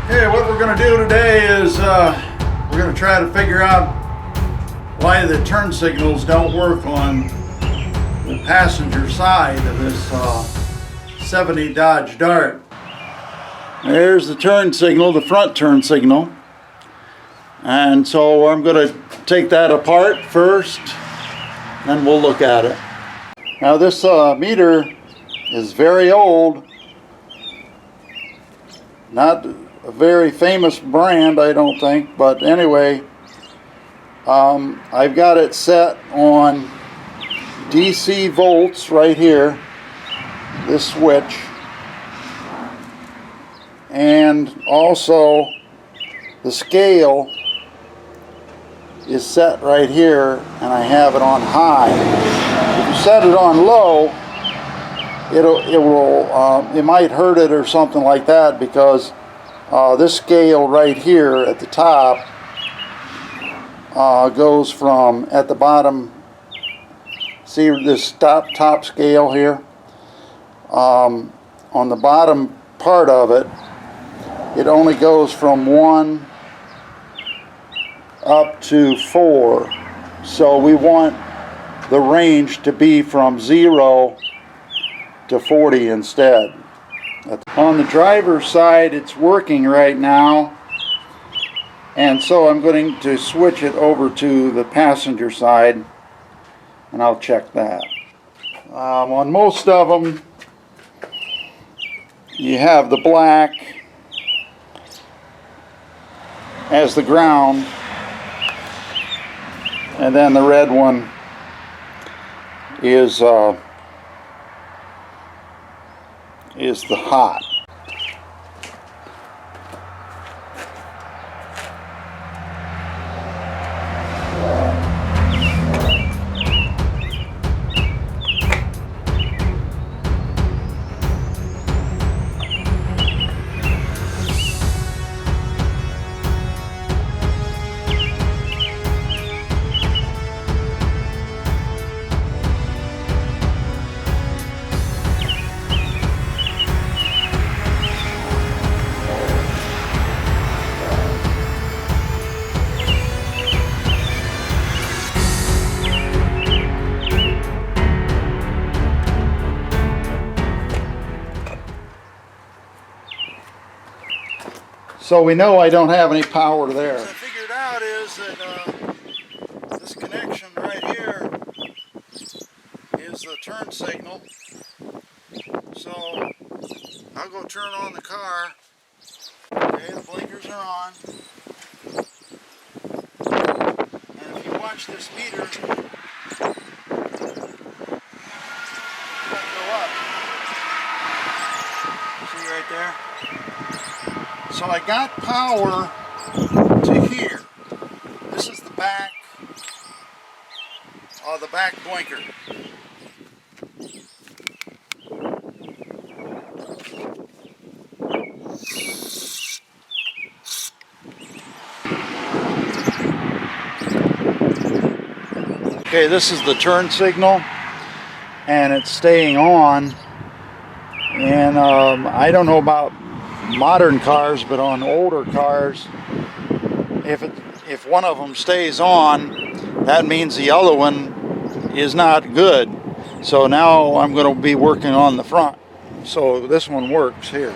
Okay, what we're going to do today is we're going to try to figure out why the turn signals don't work on the passenger side of this 70 Dodge Dart. There's the turn signal, the front turn signal. And so I'm going to take that apart first, then we'll look at it. Now this meter is very old. Not a very famous brand, I don't think, but anyway, I've got it set on DC volts right here, this switch, and also the scale is set right here, and I have it on high. If you set it on low, it might hurt it or something like that, because this scale right here at the top goes from, at the bottom, see this top scale here, on the bottom part of it, it only goes from 1 up to 4. So we want the range to be from 0 to 40 instead. On the driver's side, it's working right now, and so I'm going to switch it over to the passenger side, and I'll check that. On most of them, you have the black as the ground, and then the red one is the hot. So we know I don't have any power there. What I figured out is that this connection right here is the turn signal. So I'll go turn on the car. Okay, the blinkers are on. And if you watch this meter, it'll go up. See right there? So I got power to here. This is the back blinker. Okay, this is the turn signal, and it's staying on. And I don't know about modern cars, but on older cars, if one of them stays on, that means the other one is not good. So now I'm going to be working on the front. So this one works here.